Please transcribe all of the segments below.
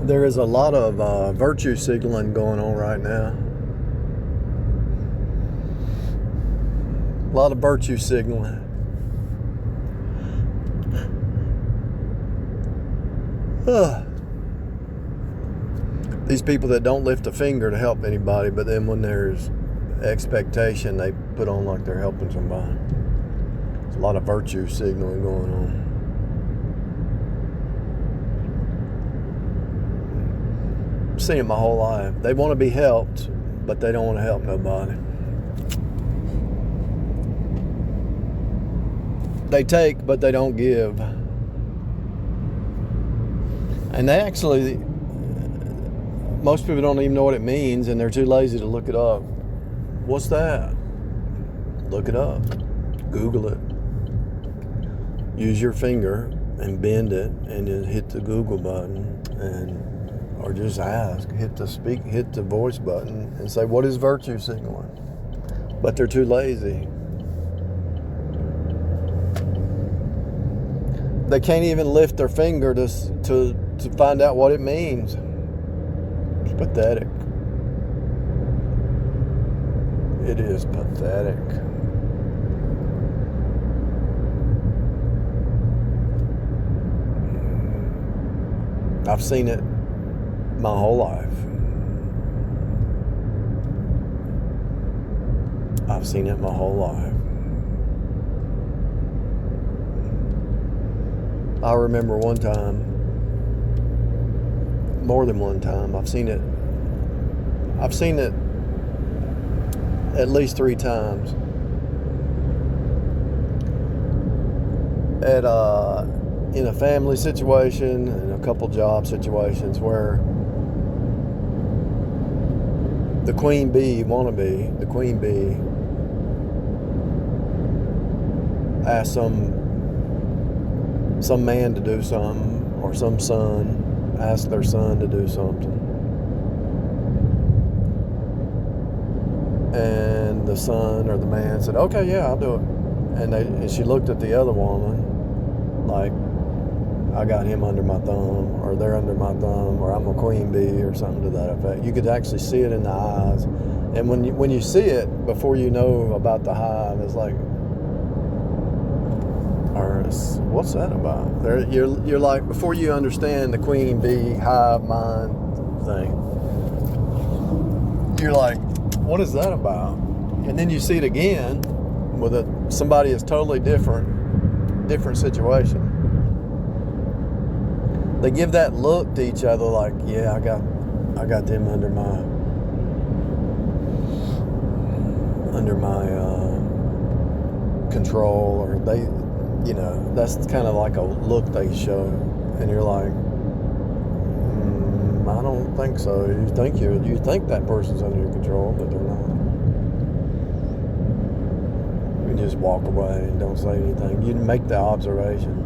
There is a lot of virtue signaling going on right now. A lot of virtue signaling. These people that don't lift a finger to help anybody, but then when there's expectation, they put on like they're helping somebody. There's a lot of virtue signaling going on. I've seen it my whole life. They want to be helped, but they don't want to help nobody. They take, but they don't give. And they actually, most people don't even know what it means, and they're too lazy to look it up. What's that? Look it up. Google it. Use your finger and bend it, and then hit the Google button, or just ask. Hit the voice button, and say, "What is virtue signaling?" But they're too lazy. They can't even lift their finger to find out what it means. It's pathetic. It is pathetic. I've seen it my whole life. I've seen it my whole life. I remember one time, more than one time, I've seen it at least 3 times in a family situation and a couple job situations where the queen bee asked some man to do something, or some son asked their son to do something. And the son or the man said, "Okay, yeah, I'll do it." And she looked at the other woman like, "I got him under my thumb," or "They're under my thumb," or "I'm a queen bee," or something to that effect. You could actually see it in the eyes. And when you see it, before you know about the hive, it's like, what's that about? You're like, before you understand the queen bee hive mind thing, you're like, what is that about? And then you see it again with somebody is totally different situation. They give that look to each other like, yeah, I got them under my control, or they, that's kind of like a look they show, and you're like, I don't think so. You think that person's under your control, but they're not. You just walk away and don't say anything. You make the observation.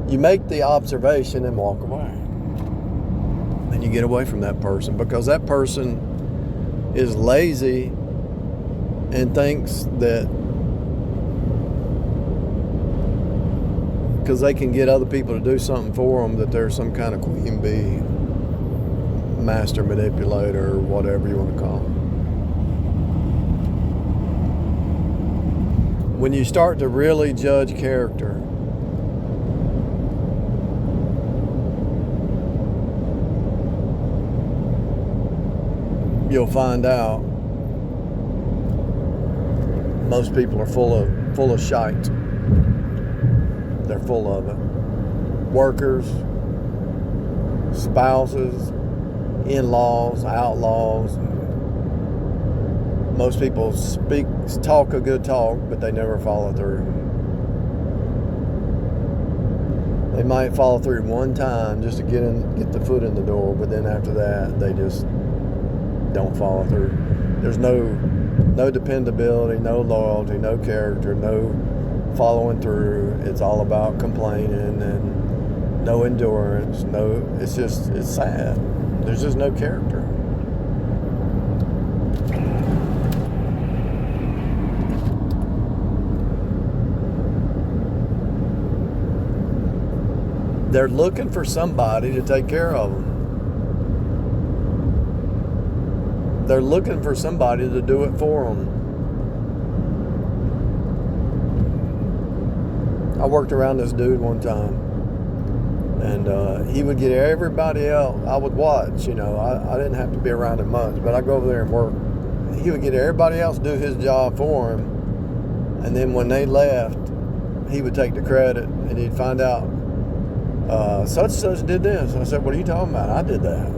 You make the observation and walk away. And you get away from that person, because that person is lazy and thinks that because they can get other people to do something for them, that they're some kind of queen bee, master manipulator, or whatever you want to call it. When you start to really judge character, you'll find out most people are full of shite. They're full of it. Workers, spouses, in-laws, outlaws. Most people talk a good talk, but they never follow through. They might follow through one time just to get the foot in the door, but then after that, they just don't follow through. There's no dependability, no loyalty, no character, no following through. It's all about complaining and no endurance. It's sad. There's just no character. They're looking for somebody to take care of them. They're looking for somebody to do it for them. I worked around this dude one time, and he would get everybody else. I would watch, I didn't have to be around him much, but I'd go over there and work. He would get everybody else to do his job for him, and then when they left, he would take the credit, and he'd find out, such and such did this. I said, what are you talking about? I did that.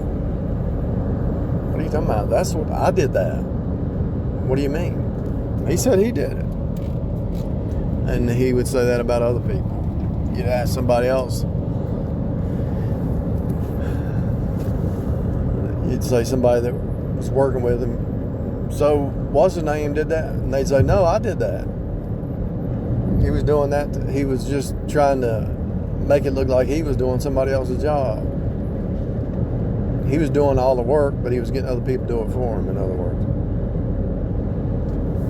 What are you talking about? That's what I did that. What do you mean? He said he did it. And he would say that about other people. You'd ask somebody else. You'd say somebody that was working with him, so what's his name did that? And they'd say, no, I did that. He was doing that. He was just trying to make it look like he was doing somebody else's job. He was doing all the work, but he was getting other people to do it for him, in other words.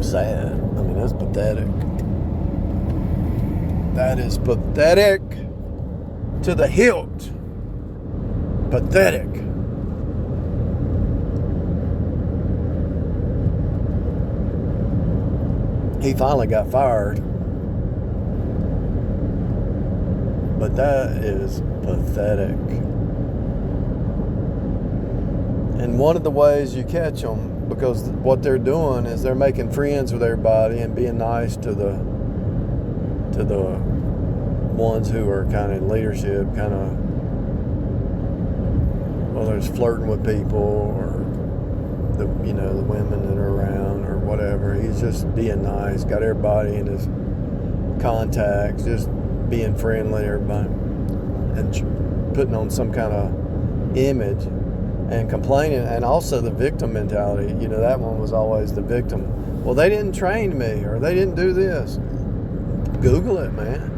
Sad. I mean, that's pathetic. That is pathetic to the hilt. Pathetic. He finally got fired. But that is pathetic. And one of the ways you catch them, because what they're doing is they're making friends with everybody and being nice to the ones who are kind of in leadership, whether it's flirting with people or the women that are around or whatever. He's just being nice, got everybody in his contacts, just being friendly to everybody and putting on some kind of image and complaining. And also the victim mentality, that one was always the victim. Well, they didn't train me, or they didn't do this. Google it, man.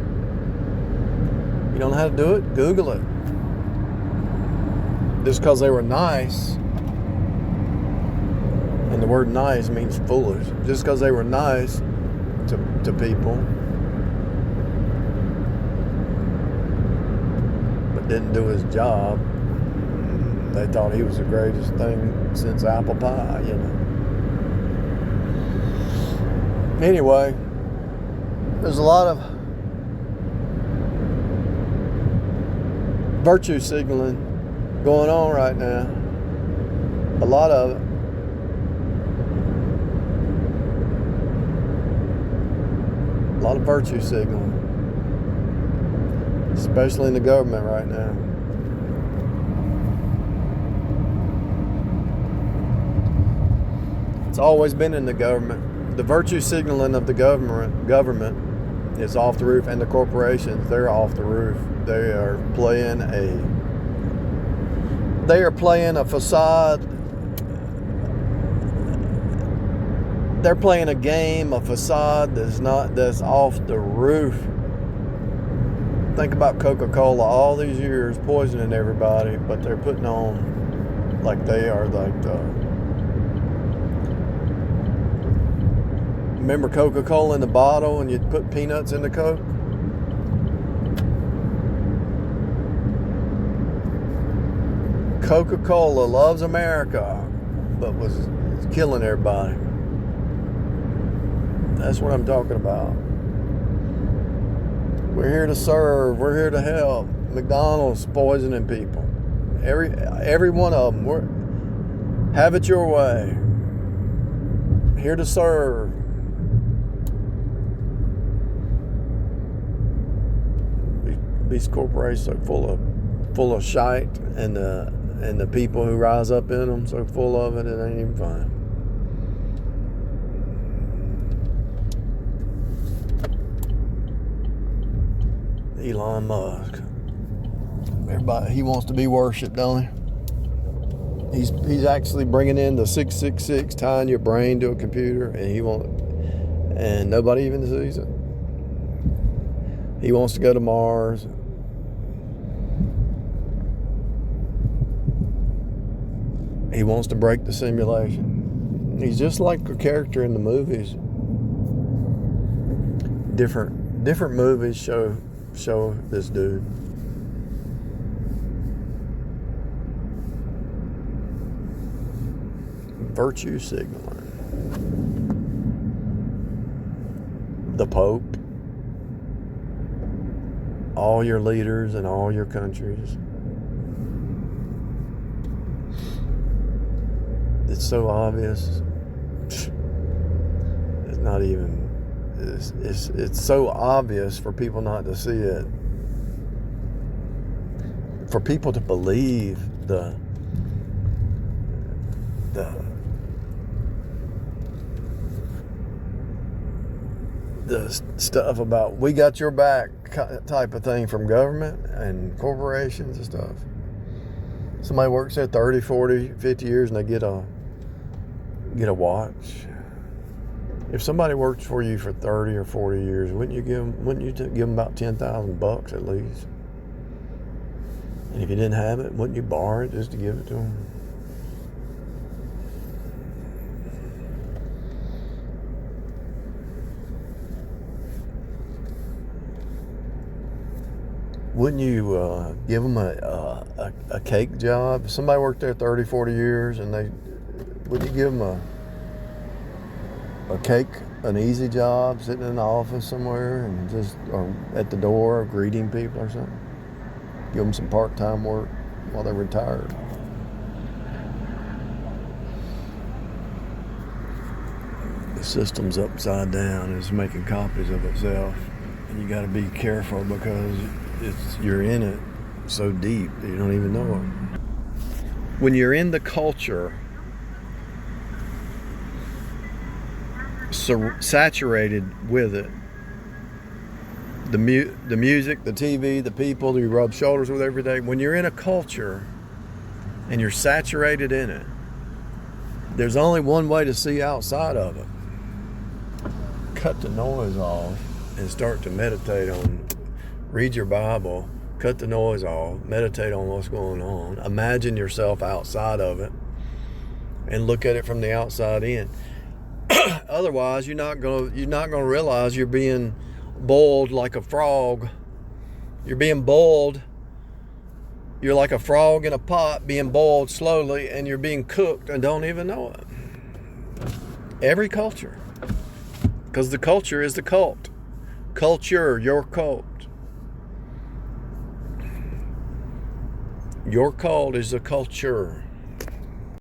You don't know how to do it? Google it. Just because they were nice, and the word nice means foolish, just because they were nice to people, but didn't do his job, they thought he was the greatest thing since apple pie, Anyway, there's a lot of virtue signaling going on right now. A lot of it. A lot of virtue signaling. Especially in the government right now. It's always been in the government. The virtue signaling of the government is off the roof, and the corporations, they're off the roof. They are playing a facade. They're playing a game, a facade that's off the roof. Think about Coca-Cola, all these years poisoning everybody, but they're putting on like they are like remember Coca-Cola in the bottle and you'd put peanuts in the Coke? Coca-Cola loves America, but was killing everybody. That's what I'm talking about. We're here to serve. We're here to help. McDonald's poisoning people. Every one of them. Have it your way. Here to serve. These corporations are full of shite, and the people who rise up in them so full of it ain't even fun. Elon Musk. Everybody, he wants to be worshipped, don't he? He's actually bringing in the 666, tying your brain to a computer, and nobody even sees it. He wants to go to Mars. He wants to break the simulation. He's just like a character in the movies. Different movies show this dude. virtue signaling. The Pope, all your leaders in all your countries. It's so obvious. It's not even. It's so obvious for people not to see it. For people to believe the stuff about we got your back type of thing from government and corporations and stuff. Somebody works there 30, 40, 50 years and they get a watch. If somebody works for you for 30 or 40 years, wouldn't you give them about $10,000 at least? And if you didn't have it, wouldn't you borrow it just to give it to them? Wouldn't you give them a cake job? If somebody worked there 30, 40 years, and wouldn't you give them a cake, an easy job, sitting in the office somewhere and or at the door greeting people or something? Give them some part-time work while they're retired. The system's upside down. It's making copies of itself. And you got to be careful because you're in it so deep that you don't even know it. When you're in the culture, saturated with it, the music, the TV, the people you rub shoulders with every day, when you're in a culture and you're saturated in it, there's only one way to see outside of it. Cut the noise off and start to meditate on, read your Bible, cut the noise off, meditate on what's going on, imagine yourself outside of it, and look at it from the outside in. Otherwise, you're not gonna realize you're being boiled like a frog. You're being boiled. You're like a frog in a pot being boiled slowly, and you're being cooked and don't even know it. Every culture. Because the culture is the cult. Culture, your cult. Your cult is a culture.